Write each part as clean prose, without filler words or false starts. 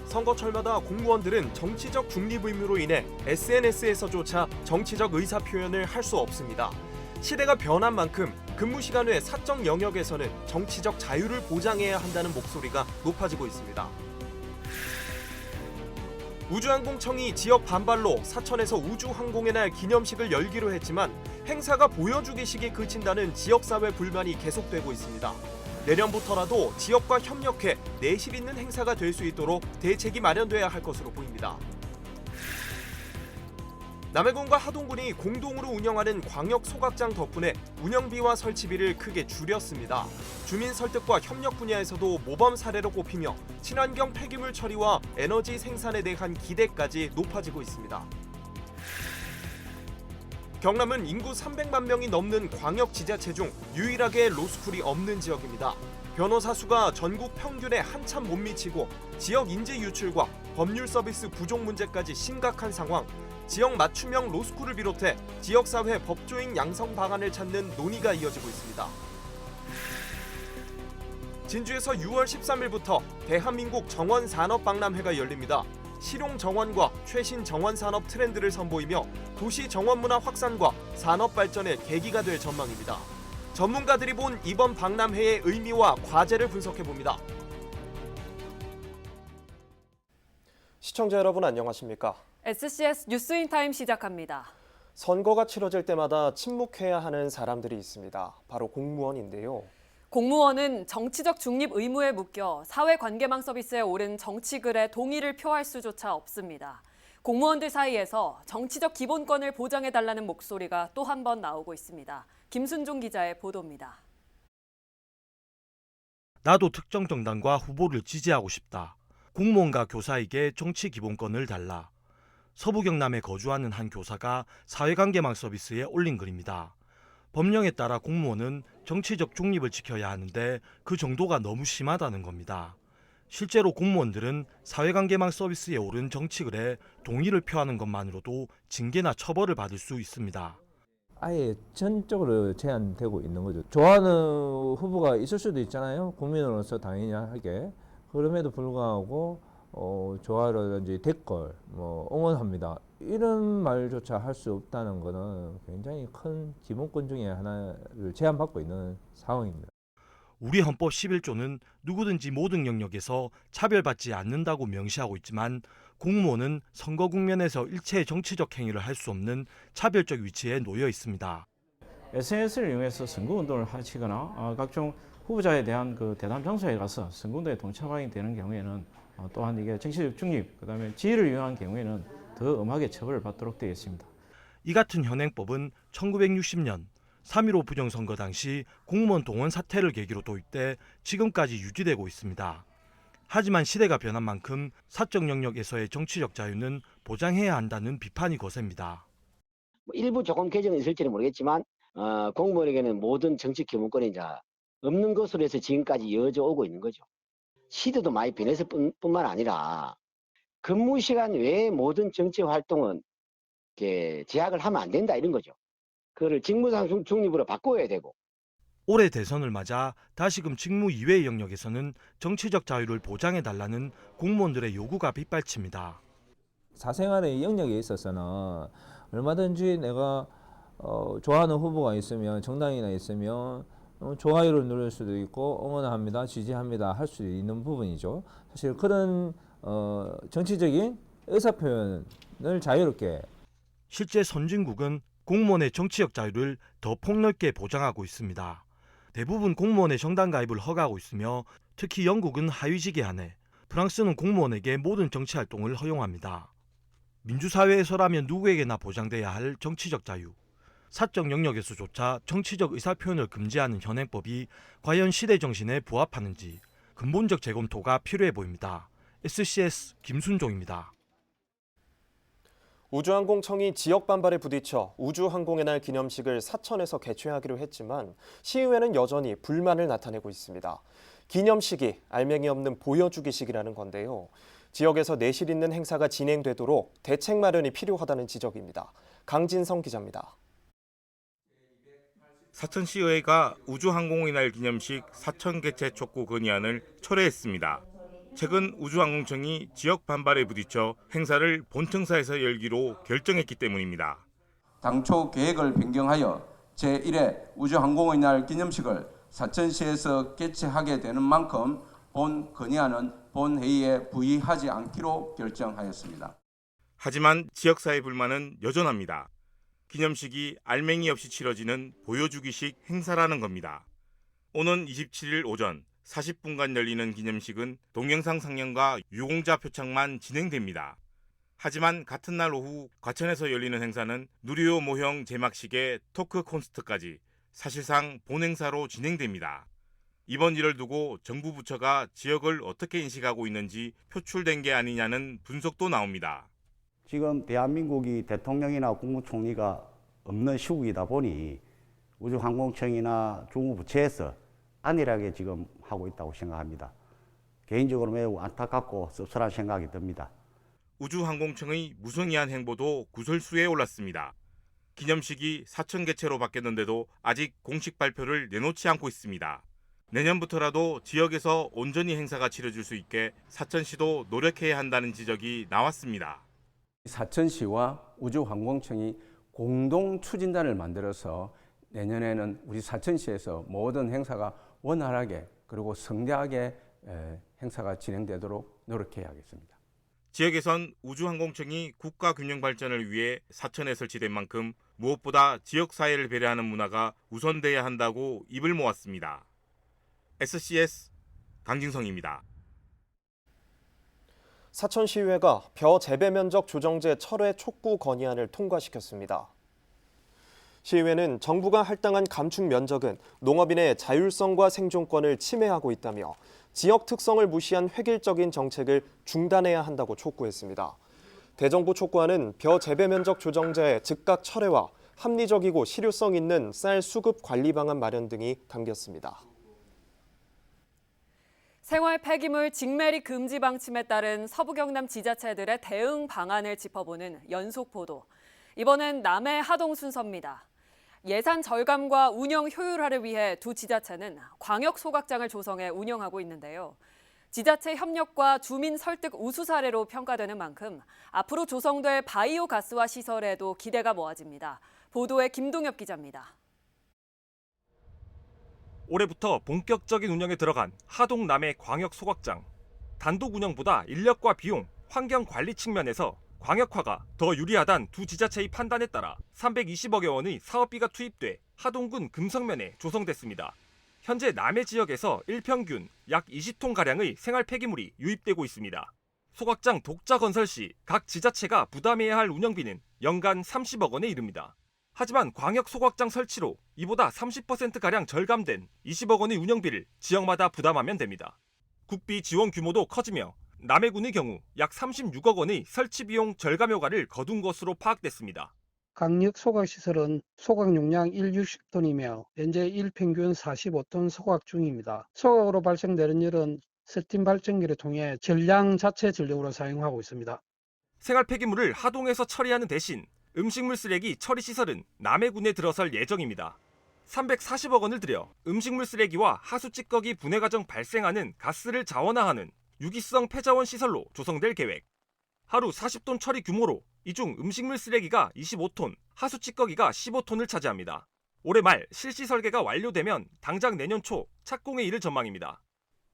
선거철마다 공무원들은 정치적 중립 의무로 인해 SNS에서조차 정치적 의사 표현을 할 수 없습니다. 시대가 변한 만큼 근무 시간 외 사적 영역에서는 정치적 자유를 보장해야 한다는 목소리가 높아지고 있습니다. 우주항공청이 지역 반발로 사천에서 우주항공의 날 기념식을 열기로 했지만 행사가 보여주기식에 그친다는 지역사회 불만이 계속되고 있습니다. 내년부터라도 지역과 협력해 내실 있는 행사가 될 수 있도록 대책이 마련돼야 할 것으로 보입니다. 남해군과 하동군이 공동으로 운영하는 광역 소각장 덕분에 운영비와 설치비를 크게 줄였습니다. 주민 설득과 협력 분야에서도 모범 사례로 꼽히며 친환경 폐기물 처리와 에너지 생산에 대한 기대까지 높아지고 있습니다. 경남은 인구 300만 명이 넘는 광역 지자체 중 유일하게 로스쿨이 없는 지역입니다. 변호사 수가 전국 평균에 한참 못 미치고 지역 인재 유출과 법률 서비스 부족 문제까지 심각한 상황. 지역 맞춤형 로스쿨을 비롯해 지역사회 법조인 양성 방안을 찾는 논의가 이어지고 있습니다. 진주에서 6월 13일부터 대한민국 정원산업박람회가 열립니다. 실용 정원과 최신 정원 산업 트렌드를 선보이며 도시 정원 문화 확산과 산업 발전의 계기가 될 전망입니다. 전문가들이 본 이번 박람회의 의미와 과제를 분석해 봅니다. 시청자 여러분 안녕하십니까? SCS 뉴스인타임 시작합니다. 선거가 치러질 때마다 침묵해야 하는 사람들이 있습니다. 바로 공무원인데요. 공무원은 정치적 중립 의무에 묶여 사회관계망 서비스에 오른 정치글에 동의를 표할 수조차 없습니다. 공무원들 사이에서 정치적 기본권을 보장해달라는 목소리가 또 한 번 나오고 있습니다. 김순종 기자의 보도입니다. 나도 특정 정당과 후보를 지지하고 싶다. 공무원과 교사에게 정치 기본권을 달라. 서부 경남에 거주하는 한 교사가 사회관계망 서비스에 올린 글입니다. 법령에 따라 공무원은 정치적 중립을 지켜야 하는데 그 정도가 너무 심하다는 겁니다. 실제로 공무원들은 사회관계망 서비스에 오른 정치글에 동의를 표하는 것만으로도 징계나 처벌을 받을 수 있습니다. 아예 전적으로 제한되고 있는 거죠. 좋아하는 후보가 있을 수도 있잖아요. 국민으로서 당연하게. 그럼에도 불구하고 좋아라든지 댓글, 응원합니다. 이런 말조차 할 수 없다는 것은 굉장히 큰 기본권 중에 하나를 제한받고 있는 상황입니다. 우리 헌법 11조는 누구든지 모든 영역에서 차별받지 않는다고 명시하고 있지만 공무원은 선거 국면에서 일체의 정치적 행위를 할 수 없는 차별적 위치에 놓여 있습니다. SNS를 이용해서 선거운동을 하시거나 각종 후보자에 대한 그 대담 장소에 가서 선거운동에 동참하게 되는 경우에는 또한 이게 정치적 중립, 그다음에 지위를 이용한 경우에는 더 엄하게 처벌을 받도록 되어 있습니다. 이 같은 현행법은 1960년 3.15 부정선거 당시 공무원 동원 사태를 계기로 도입돼 지금까지 유지되고 있습니다. 하지만 시대가 변한 만큼 사적 영역에서의 정치적 자유는 보장해야 한다는 비판이 거셉니다. 일부 조금 개정은 있을지는 모르겠지만 공무원에게는 모든 정치 기본권이 이제 없는 것으로 해서 지금까지 이어져 오고 있는 거죠. 시대도 많이 변해서 뿐만 아니라 근무 시간 외에 모든 정치 활동은 이렇게 제약을 하면 안 된다 이런 거죠. 그거를 직무상 중립으로 바꿔야 되고. 올해 대선을 맞아 다시금 직무 이외의 영역에서는 정치적 자유를 보장해달라는 공무원들의 요구가 빗발칩니다. 사생활의 영역에 있어서는 얼마든지 내가 좋아하는 후보가 있으면, 정당이나 있으면 좋아요를 누를 수도 있고 응원합니다, 지지합니다 할 수 있는 부분이죠. 사실 그런 정치적인 의사표현을 자유롭게. 실제 선진국은 공무원의 정치적 자유를 더 폭넓게 보장하고 있습니다. 대부분 공무원의 정당 가입을 허가하고 있으며 특히 영국은 하위직에 한해 프랑스는 공무원에게 모든 정치 활동을 허용합니다. 민주사회에서라면 누구에게나 보장돼야 할 정치적 자유. 사적 영역에서조차 정치적 의사표현을 금지하는 현행법이 과연 시대 정신에 부합하는지 근본적 재검토가 필요해 보입니다. SCS 김순종입니다. 우주항공청이 지역 반발에 부딪혀 우주항공의 날 기념식을 사천에서 개최하기로 했지만 시의회는 여전히 불만을 나타내고 있습니다. 기념식이 알맹이 없는 보여주기식이라는 건데요. 지역에서 내실 있는 행사가 진행되도록 대책 마련이 필요하다는 지적입니다. 강진성 기자입니다. 사천시의회가 우주항공의 날 기념식 사천 개최 촉구 건의안을 철회했습니다. 최근 우주항공청이 지역 반발에 부딪혀 행사를 본청사에서 열기로 결정했기 때문입니다. 당초 계획을 변경하여 제1회 우주항공의 날 기념식을 사천시에서 개최하게 되는 만큼 본 건의안은 본회의에 부의하지 않기로 결정하였습니다. 하지만 지역사회 불만은 여전합니다. 기념식이 알맹이 없이 치러지는 보여주기식 행사라는 겁니다. 오는 27일 오전 40분간 열리는 기념식은 동영상 상영과 유공자 표창만 진행됩니다. 하지만 같은 날 오후 과천에서 열리는 행사는 누리호 모형 제막식의 토크 콘서트까지 사실상 본행사로 진행됩니다. 이번 일을 두고 정부 부처가 지역을 어떻게 인식하고 있는지 표출된 게 아니냐는 분석도 나옵니다. 지금 대한민국이 대통령이나 국무총리가 없는 시국이다 보니 우주항공청이나 중후부처에서 안일하게 지금 하고 있다고 생각합니다. 개인적으로 매우 안타깝고 씁쓸한 생각이 듭니다. 우주항공청의 무성의한 행보도 구설수에 올랐습니다. 기념식이 사천 개최로 바뀌었는데도 아직 공식 발표를 내놓지 않고 있습니다. 내년부터라도 지역에서 온전히 행사가 치러질 수 있게 사천시도 노력해야 한다는 지적이 나왔습니다. 사천시와 우주항공청이 공동 추진단을 만들어서 내년에는 우리 사천시에서 모든 행사가 원활하게 그리고 성대하게 행사가 진행되도록 노력해야겠습니다. 지역에선 우주항공청이 국가 균형 발전을 위해 사천에 설치된 만큼 무엇보다 지역사회를 배려하는 문화가 우선돼야 한다고 입을 모았습니다. SCS 강진성입니다. 사천시의회가 벼 재배 면적 조정제 철회 촉구 건의안을 통과시켰습니다. 시의회는 정부가 할당한 감축 면적은 농업인의 자율성과 생존권을 침해하고 있다며 지역 특성을 무시한 획일적인 정책을 중단해야 한다고 촉구했습니다. 대정부 촉구안은 벼 재배 면적 조정제 즉각 철회와 합리적이고 실효성 있는 쌀 수급 관리 방안 마련 등이 담겼습니다. 생활 폐기물 직매리 금지 방침에 따른 서부 경남 지자체들의 대응 방안을 짚어보는 연속 보도. 이번엔 남해 하동 순서입니다. 예산 절감과 운영 효율화를 위해 두 지자체는 광역 소각장을 조성해 운영하고 있는데요. 지자체 협력과 주민 설득 우수 사례로 평가되는 만큼 앞으로 조성될 바이오 가스화 시설에도 기대가 모아집니다. 보도에 김동엽 기자입니다. 올해부터 본격적인 운영에 들어간 하동 남해 광역 소각장. 단독 운영보다 인력과 비용, 환경 관리 측면에서 광역화가 더 유리하단 두 지자체의 판단에 따라 320억여 원의 사업비가 투입돼 하동군 금성면에 조성됐습니다. 현재 남해 지역에서 일평균 약 20톤가량의 생활 폐기물이 유입되고 있습니다. 소각장 독자 건설 시 각 지자체가 부담해야 할 운영비는 연간 30억 원에 이릅니다. 하지만 광역 소각장 설치로 이보다 30%가량 절감된 20억 원의 운영비를 지역마다 부담하면 됩니다. 국비 지원 규모도 커지며 남해군의 경우 약 36억 원의 설치 비용 절감 효과를 거둔 것으로 파악됐습니다. 강력 소각시설은 소각 용량 160톤이며 현재 일평균 45톤 소각 중입니다. 소각으로 발생되는 열은 스팀 발전기를 통해 전량 자체 전력으로 사용하고 있습니다. 생활 폐기물을 하동에서 처리하는 대신 음식물 쓰레기 처리 시설은 남해군에 들어설 예정입니다. 340억 원을 들여 음식물 쓰레기와 하수 찌꺼기 분해 과정 발생하는 가스를 자원화하는 유기성 폐자원 시설로 조성될 계획. 하루 40톤 처리 규모로 이 중 음식물 쓰레기가 25톤, 하수 찌꺼기가 15톤을 차지합니다. 올해 말 실시 설계가 완료되면 당장 내년 초 착공에 이를 전망입니다.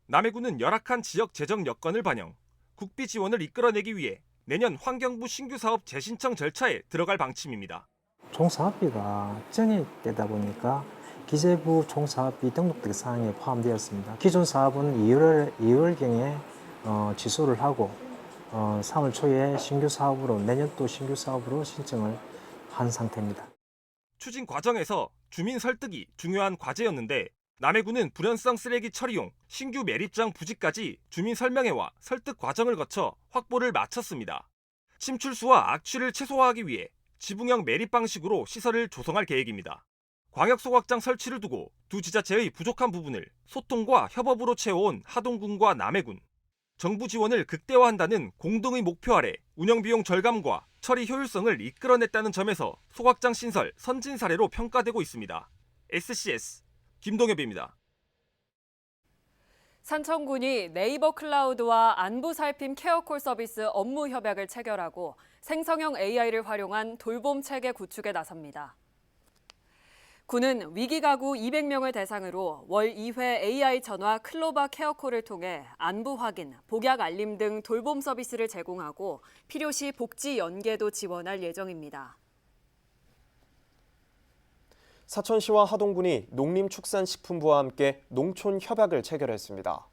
남해군은 열악한 지역 재정 여건을 반영, 국비 지원을 이끌어내기 위해 내년 환경부 신규 사업 재신청 절차에 들어갈 방침입니다. 총사업비가 정액되다 보니까 기재부 총사업비 등록되기 사항에 포함되었습니다. 기존 사업은 2월경에 취소를 하고 3월 초에 신규 사업으로 내년도 신규 사업으로 신청을 한 상태입니다. 추진 과정에서 주민 설득이 중요한 과제였는데 남해군은 불연성 쓰레기 처리용 신규 매립장 부지까지 주민 설명회와 설득 과정을 거쳐 확보를 마쳤습니다. 침출수와 악취를 최소화하기 위해 지붕형 매립 방식으로 시설을 조성할 계획입니다. 광역 소각장 설치를 두고 두 지자체의 부족한 부분을 소통과 협업으로 채워온 하동군과 남해군. 정부 지원을 극대화한다는 공동의 목표 아래 운영비용 절감과 처리 효율성을 이끌어냈다는 점에서 소각장 신설 선진 사례로 평가되고 있습니다. SCS 김동엽입니다. 산청군이 네이버 클라우드와 안부살핌 케어콜 서비스 업무 협약을 체결하고 생성형 AI를 활용한 돌봄 체계 구축에 나섭니다. 군은 위기가구 200명을 대상으로 월 2회 AI 전화 클로바 케어콜을 통해 안부 확인, 복약 알림 등 돌봄 서비스를 제공하고 필요시 복지 연계도 지원할 예정입니다. 사천시와 하동군이 농림축산식품부와 함께 농촌 협약을 체결했습니다.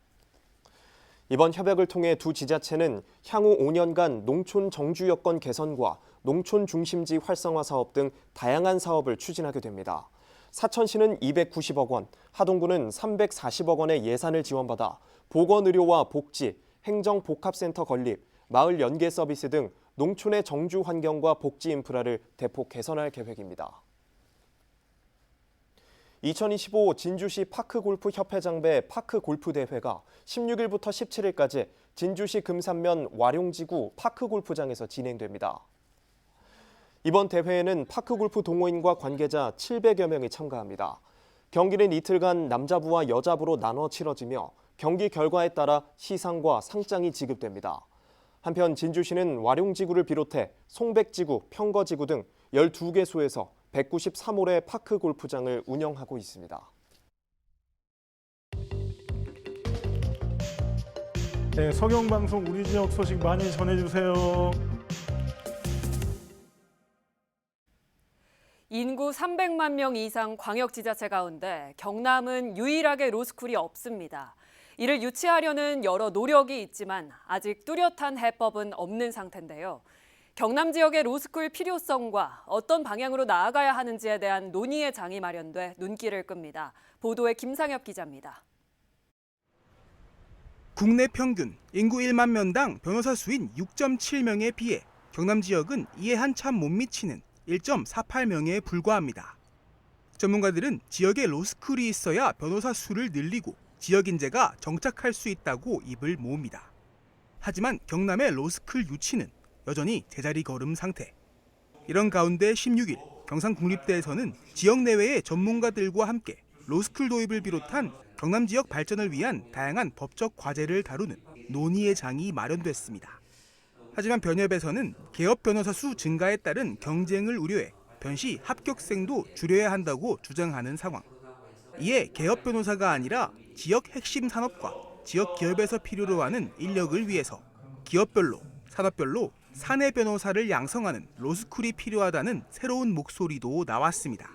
이번 협약을 통해 두 지자체는 향후 5년간 농촌 정주 여건 개선과 농촌 중심지 활성화 사업 등 다양한 사업을 추진하게 됩니다. 사천시는 290억 원, 하동군은 340억 원의 예산을 지원받아 보건의료와 복지, 행정복합센터 건립, 마을 연계 서비스 등 농촌의 정주 환경과 복지 인프라를 대폭 개선할 계획입니다. 2025 진주시 파크골프협회장배 파크골프대회가 16일부터 17일까지 진주시 금산면 와룡지구 파크골프장에서 진행됩니다. 이번 대회에는 파크골프 동호인과 관계자 700여 명이 참가합니다. 경기는 이틀간 남자부와 여자부로 나눠 치러지며 경기 결과에 따라 시상과 상장이 지급됩니다. 한편 진주시는 와룡지구를 비롯해 송백지구, 평거지구 등 12개소에서 193홀의 파크 골프장을 운영하고 있습니다. 네, 서경방송 우리 지역 소식 많이 전해주세요. 인구 300만 명 이상 광역지자체 가운데 경남은 유일하게 로스쿨이 없습니다. 이를 유치하려는 여러 노력이 있지만 아직 뚜렷한 해법은 없는 상태인데요. 경남 지역의 로스쿨 필요성과 어떤 방향으로 나아가야 하는지에 대한 논의의 장이 마련돼 눈길을 끕니다. 보도에 김상엽 기자입니다. 국내 평균 인구 1만 명당 변호사 수인 6.7명에 비해 경남 지역은 이에 한참 못 미치는 1.48명에 불과합니다. 전문가들은 지역에 로스쿨이 있어야 변호사 수를 늘리고 지역 인재가 정착할 수 있다고 입을 모읍니다. 하지만 경남의 로스쿨 유치는 여전히 제자리 걸음 상태. 이런 가운데 16일 경상국립대에서는 지역 내외의 전문가들과 함께 로스쿨 도입을 비롯한 경남 지역 발전을 위한 다양한 법적 과제를 다루는 논의의 장이 마련됐습니다. 하지만 변협에서는 개업 변호사 수 증가에 따른 경쟁을 우려해 변시 합격생도 줄여야 한다고 주장하는 상황. 이에 개업 변호사가 아니라 지역 핵심 산업과 지역 기업에서 필요로 하는 인력을 위해서 기업별로, 산업별로 사내 변호사를 양성하는 로스쿨이 필요하다는 새로운 목소리도 나왔습니다.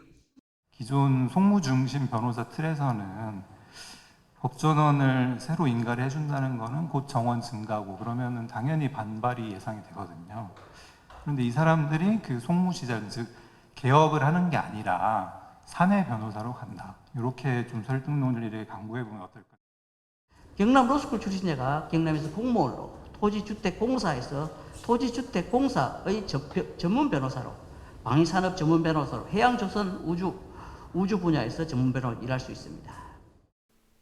기존 송무 중심 변호사 틀에서는 법전원을 새로 인가를 해준다는 거는 곧 정원 증가고 그러면은 당연히 반발이 예상이 되거든요. 그런데 이 사람들이 그 송무 시절, 즉 개업을 하는 게 아니라 사내 변호사로 간다. 이렇게 좀 설득 논리를 강구해 보면 어떨까요? 경남 로스쿨 출신자가 경남에서 공무원으로 토지주택공사에서 토지주택공사의 전문 변호사로, 방위산업 전문 변호사로, 해양조선 우주 분야에서 전문 변호사로 일할 수 있습니다.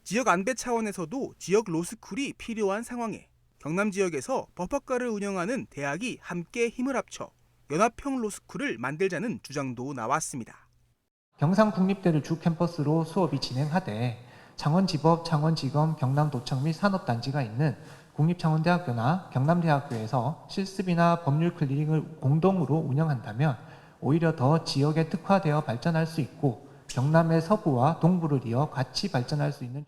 지역 안배 차원에서도 지역 로스쿨이 필요한 상황에 경남 지역에서 법학과를 운영하는 대학이 함께 힘을 합쳐 연합형 로스쿨을 만들자는 주장도 나왔습니다. 경상국립대를 주 캠퍼스로 수업이 진행하되 창원지법, 창원지검, 경남도청 및 산업단지가 있는 국립창원대학교나 경남대학교에서 실습이나 법률 클리닉을 공동으로 운영한다면 오히려 더 지역에 특화되어 발전할 수 있고 경남의 서부와 동부를 이어 같이 발전할 수 있는.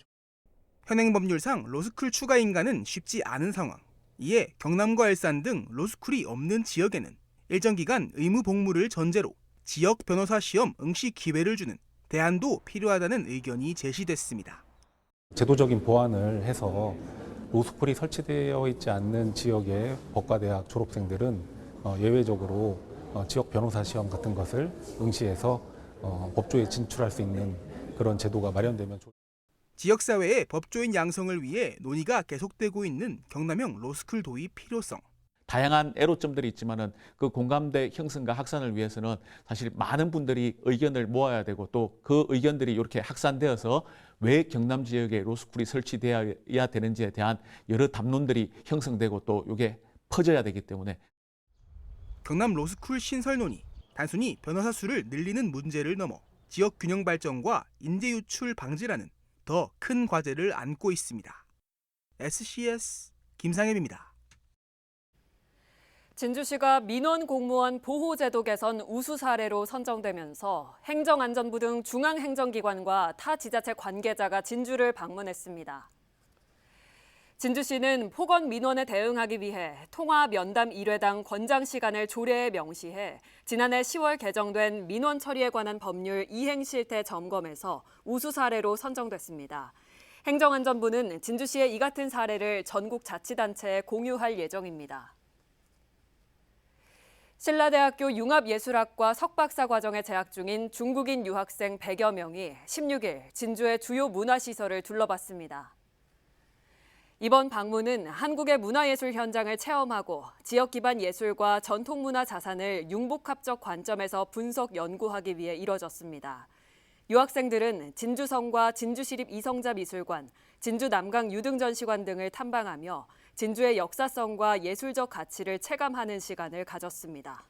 현행 법률상 로스쿨 추가 인가는 쉽지 않은 상황. 이에 경남과 일산 등 로스쿨이 없는 지역에는 일정 기간 의무 복무를 전제로 지역 변호사 시험 응시 기회를 주는 대안도 필요하다는 의견이 제시됐습니다. 제도적인 보완을 해서 로스쿨이 설치되어 있지 않는 지역의 법과대학 졸업생들은 예외적으로 지역 변호사 시험 같은 것을 응시해서 법조에 진출할 수 있는 그런 제도가 마련되면 지역사회의 법조인 양성을 위해 논의가 계속되고 있는 경남형 로스쿨 도입 필요성. 다양한 애로점들이 있지만은 그 공감대 형성과 확산을 위해서는 사실 많은 분들이 의견을 모아야 되고 또 그 의견들이 이렇게 확산되어서 왜 경남 지역에 로스쿨이 설치되어야 되는지에 대한 여러 담론들이 형성되고 또 이게 퍼져야 되기 때문에 경남 로스쿨 신설 논의, 단순히 변호사 수를 늘리는 문제를 넘어 지역 균형 발전과 인재 유출 방지라는 더 큰 과제를 안고 있습니다. SCS 김상엽입니다. 진주시가 민원 공무원 보호제도 개선 우수 사례로 선정되면서 행정안전부 등 중앙행정기관과 타 지자체 관계자가 진주를 방문했습니다. 진주시는 폭언 민원에 대응하기 위해 통화 면담 1회당 권장 시간을 조례에 명시해 지난해 10월 개정된 민원 처리에 관한 법률 이행 실태 점검에서 우수 사례로 선정됐습니다. 행정안전부는 진주시의 이 같은 사례를 전국 자치단체에 공유할 예정입니다. 신라대학교 융합예술학과 석박사 과정에 재학 중인 중국인 유학생 100여 명이 16일 진주의 주요 문화시설을 둘러봤습니다. 이번 방문은 한국의 문화예술 현장을 체험하고 지역 기반 예술과 전통문화 자산을 융복합적 관점에서 분석 연구하기 위해 이뤄졌습니다. 유학생들은 진주성과 진주시립 이성자미술관, 진주 남강 유등전시관 등을 탐방하며 진주의 역사성과 예술적 가치를 체감하는 시간을 가졌습니다.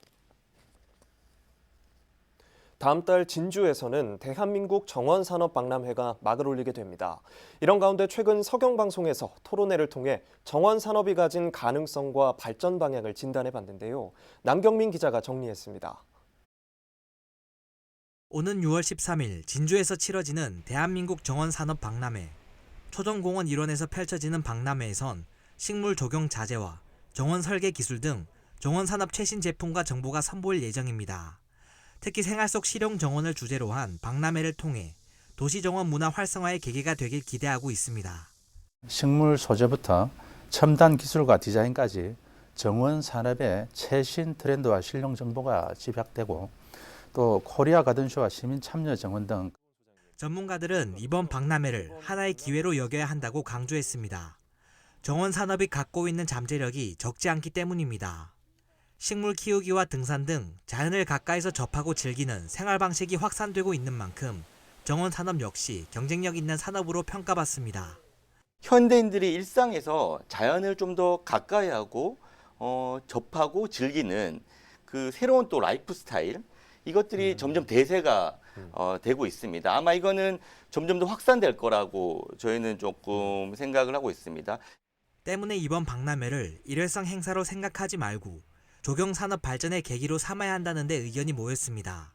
다음 달 진주에서는 대한민국 정원산업박람회가 막을 올리게 됩니다. 이런 가운데 최근 서경방송에서 토론회를 통해 정원산업이 가진 가능성과 발전 방향을 진단해봤는데요. 남경민 기자가 정리했습니다. 오는 6월 13일 진주에서 치러지는 대한민국 정원산업박람회. 초정공원 일원에서 펼쳐지는 박람회에선 식물 조경 자재와 정원 설계 기술 등 정원산업 최신 제품과 정보가 선보일 예정입니다. 특히 생활 속 실용 정원을 주제로 한 박람회를 통해 도시정원 문화 활성화의 계기가 되길 기대하고 있습니다. 식물 소재부터 첨단 기술과 디자인까지 정원 산업의 최신 트렌드와 실용 정보가 집약되고 또 코리아 가든쇼와 시민 참여 정원 등 전문가들은 이번 박람회를 하나의 기회로 여겨야 한다고 강조했습니다. 정원 산업이 갖고 있는 잠재력이 적지 않기 때문입니다. 식물 키우기와 등산 등 자연을 가까이서 접하고 즐기는 생활 방식이 확산되고 있는 만큼 정원 산업 역시 경쟁력 있는 산업으로 평가받습니다. 현대인들이 일상에서 자연을 좀 더 가까이 하고 접하고 즐기는 그 새로운 또 라이프 스타일, 이것들이 점점 대세가 되고 있습니다. 아마 이거는 점점 더 확산될 거라고 저희는 조금 생각을 하고 있습니다. 때문에 이번 박람회를 일회성 행사로 생각하지 말고 조경산업 발전의 계기로 삼아야 한다는 데 의견이 모였습니다.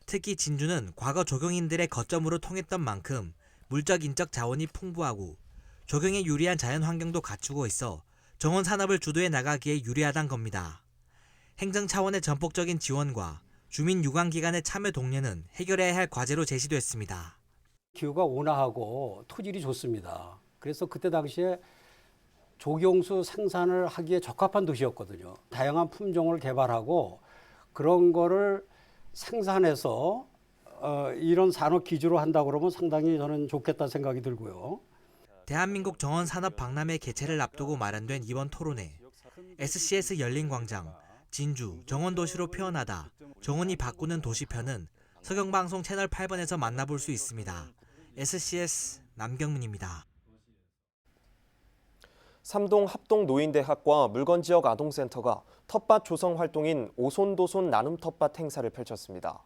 특히 진주는 과거 조경인들의 거점으로 통했던 만큼 물적 인적 자원이 풍부하고 조경에 유리한 자연 환경도 갖추고 있어 정원 산업을 주도해 나가기에 유리하단 겁니다. 행정 차원의 전폭적인 지원과 주민 유관기관의 참여 독려는 해결해야 할 과제로 제시됐습니다. 기후가 온화하고 토질이 좋습니다. 그래서 그때 당시에 조경수 생산을 하기에 적합한 도시였거든요. 다양한 품종을 개발하고 그런 거를 생산해서 이런 산업 기주로 한다고 그러면 상당히 저는 좋겠다 생각이 들고요. 대한민국 정원산업 박람회 개최를 앞두고 마련된 이번 토론회. SCS 열린광장, 진주 정원도시로 표현하다 정원이 바꾸는 도시편은 서경방송 채널 8번에서 만나볼 수 있습니다. SCS 남경문입니다. 삼동 합동노인대학과 물건지역 아동센터가 텃밭 조성 활동인 오손도손 나눔 텃밭 행사를 펼쳤습니다.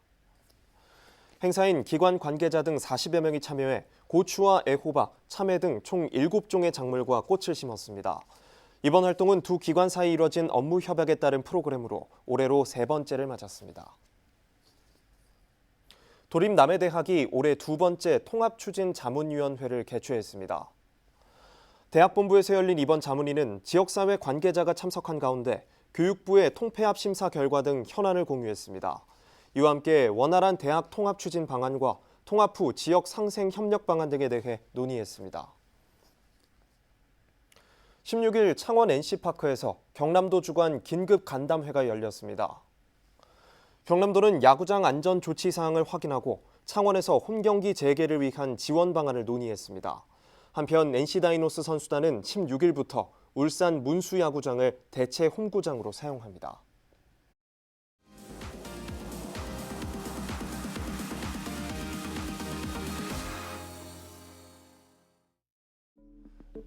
행사인 기관 관계자 등 40여 명이 참여해 고추와 애호박, 참외 등 총 7종의 작물과 꽃을 심었습니다. 이번 활동은 두 기관 사이 이뤄진 업무 협약에 따른 프로그램으로 올해로 3번째를 맞았습니다. 도립남해대학이 올해 2번째 통합추진자문위원회를 개최했습니다. 대학본부에서 열린 이번 자문위는 지역사회 관계자가 참석한 가운데 교육부의 통폐합 심사 결과 등 현안을 공유했습니다. 이와 함께 원활한 대학 통합 추진 방안과 통합 후 지역 상생 협력 방안 등에 대해 논의했습니다. 16일 창원 NC파크에서 경남도 주관 긴급 간담회가 열렸습니다. 경남도는 야구장 안전 조치 사항을 확인하고 창원에서 홈경기 재개를 위한 지원 방안을 논의했습니다. 한편 NC다이노스 선수단은 16일부터 울산 문수야구장을 대체 홈구장으로 사용합니다.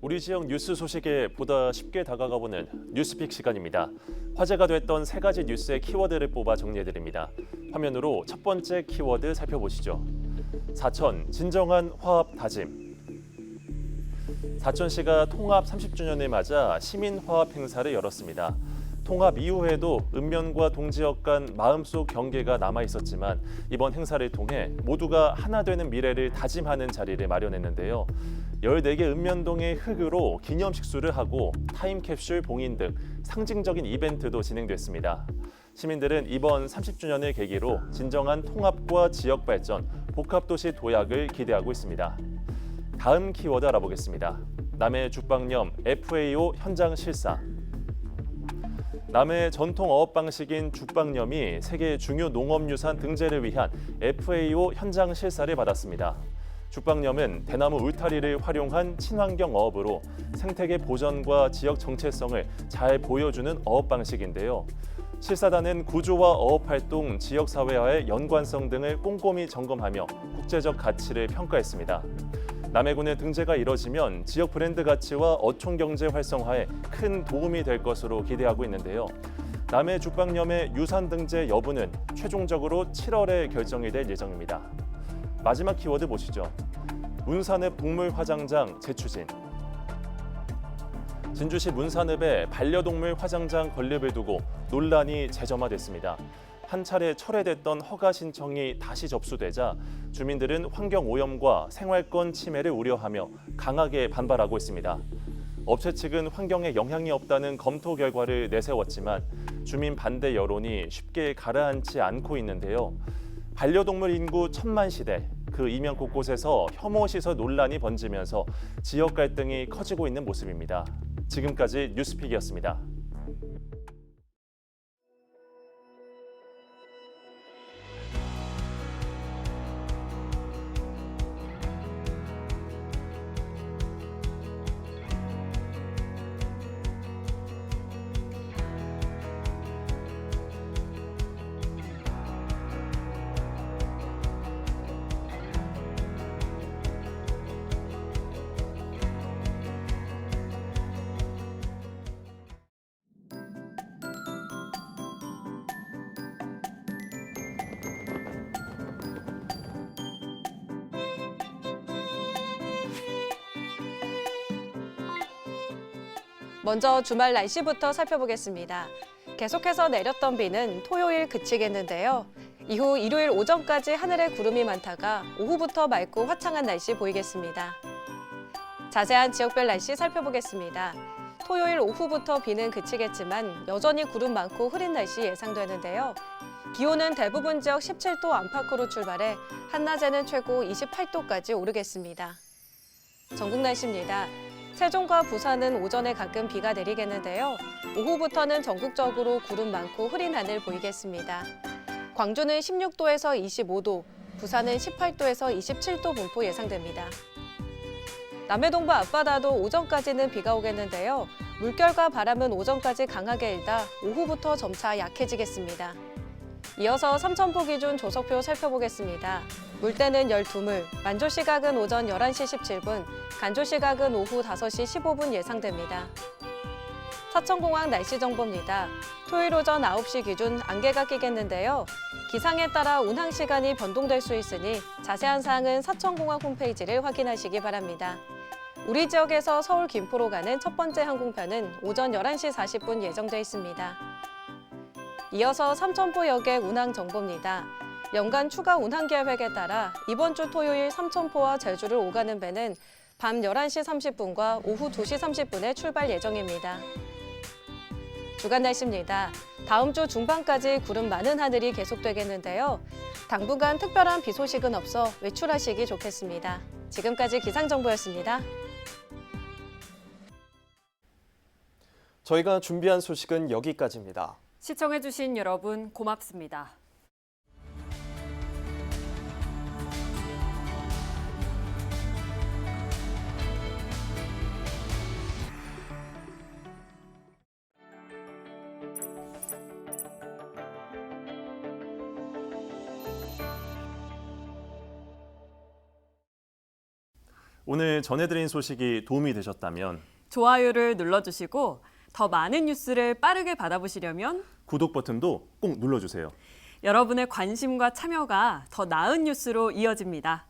우리 지역 뉴스 소식에 보다 쉽게 다가가보는 뉴스픽 시간입니다. 화제가 됐던 3가지 뉴스의 키워드를 뽑아 정리해드립니다. 화면으로 첫 번째 키워드 살펴보시죠. 사천 진정한 화합 다짐. 사천시가 통합 30주년을 맞아 시민화합 행사를 열었습니다. 통합 이후에도 읍면과 동지역 간 마음속 경계가 남아있었지만 이번 행사를 통해 모두가 하나 되는 미래를 다짐하는 자리를 마련했는데요. 14개 읍면동의 흙으로 기념식수를 하고 타임캡슐 봉인 등 상징적인 이벤트도 진행됐습니다. 시민들은 이번 30주년을 계기로 진정한 통합과 지역 발전, 복합도시 도약을 기대하고 있습니다. 다음 키워드 알아보겠습니다. 남해 죽방염 FAO 현장 실사. 남해의 전통 어업 방식인 죽방염이 세계 중요 농업유산 등재를 위한 FAO 현장 실사를 받았습니다. 죽방염은 대나무 울타리를 활용한 친환경 어업으로 생태계 보전과 지역 정체성을 잘 보여주는 어업 방식인데요. 실사단은 구조와 어업 활동, 지역 사회와의 연관성 등을 꼼꼼히 점검하며 국제적 가치를 평가했습니다. 남해군의 등재가 이뤄지면 지역 브랜드 가치와 어촌 경제 활성화에 큰 도움이 될 것으로 기대하고 있는데요. 남해 죽방염의 유산 등재 여부는 최종적으로 7월에 결정이 될 예정입니다. 마지막 키워드 보시죠. 문산읍 동물화장장 재추진. 진주시 문산읍에 반려동물 화장장 건립을 두고 논란이 재점화됐습니다. 한 차례 철회됐던 허가 신청이 다시 접수되자 주민들은 환경오염과 생활권 침해를 우려하며 강하게 반발하고 있습니다. 업체 측은 환경에 영향이 없다는 검토 결과를 내세웠지만 주민 반대 여론이 쉽게 가라앉지 않고 있는데요. 반려동물 인구 1000만 시대, 그 이면 곳곳에서 혐오 시설 논란이 번지면서 지역 갈등이 커지고 있는 모습입니다. 지금까지 뉴스픽이었습니다. 먼저 주말 날씨부터 살펴보겠습니다. 계속해서 내렸던 비는 토요일 그치겠는데요. 이후 일요일 오전까지 하늘에 구름이 많다가 오후부터 맑고 화창한 날씨 보이겠습니다. 자세한 지역별 날씨 살펴보겠습니다. 토요일 오후부터 비는 그치겠지만 여전히 구름 많고 흐린 날씨 예상되는데요. 기온은 대부분 지역 17도 안팎으로 출발해 한낮에는 최고 28도까지 오르겠습니다. 전국 날씨입니다. 세종과 부산은 오전에 가끔 비가 내리겠는데요. 오후부터는 전국적으로 구름 많고 흐린 하늘 보이겠습니다. 광주는 16도에서 25도, 부산은 18도에서 27도 분포 예상됩니다. 남해동부 앞바다도 오전까지는 비가 오겠는데요. 물결과 바람은 오전까지 강하게 일다 오후부터 점차 약해지겠습니다. 이어서 삼천포 기준 조석표 살펴보겠습니다. 물때는 12물, 만조 시각은 오전 11시 17분, 간조 시각은 오후 5시 15분 예상됩니다. 사천공항 날씨 정보입니다. 토요일 오전 9시 기준 안개가 끼겠는데요. 기상에 따라 운항 시간이 변동될 수 있으니 자세한 사항은 사천공항 홈페이지를 확인하시기 바랍니다. 우리 지역에서 서울 김포로 가는 첫 번째 항공편은 오전 11시 40분 예정돼 있습니다. 이어서 삼천포역의 운항 정보입니다. 연간 추가 운항 계획에 따라 이번 주 토요일 삼천포와 제주를 오가는 배는 밤 11시 30분과 오후 2시 30분에 출발 예정입니다. 주간 날씨입니다. 다음 주 중반까지 구름 많은 하늘이 계속되겠는데요. 당분간 특별한 비 소식은 없어 외출하시기 좋겠습니다. 지금까지 기상정보였습니다. 저희가 준비한 소식은 여기까지입니다. 시청해주신 여러분 고맙습니다. 오늘 전해드린 소식이 도움이 되셨다면 좋아요를 눌러주시고 더 많은 뉴스를 빠르게 받아보시려면 구독 버튼도 꼭 눌러주세요. 여러분의 관심과 참여가 더 나은 뉴스로 이어집니다.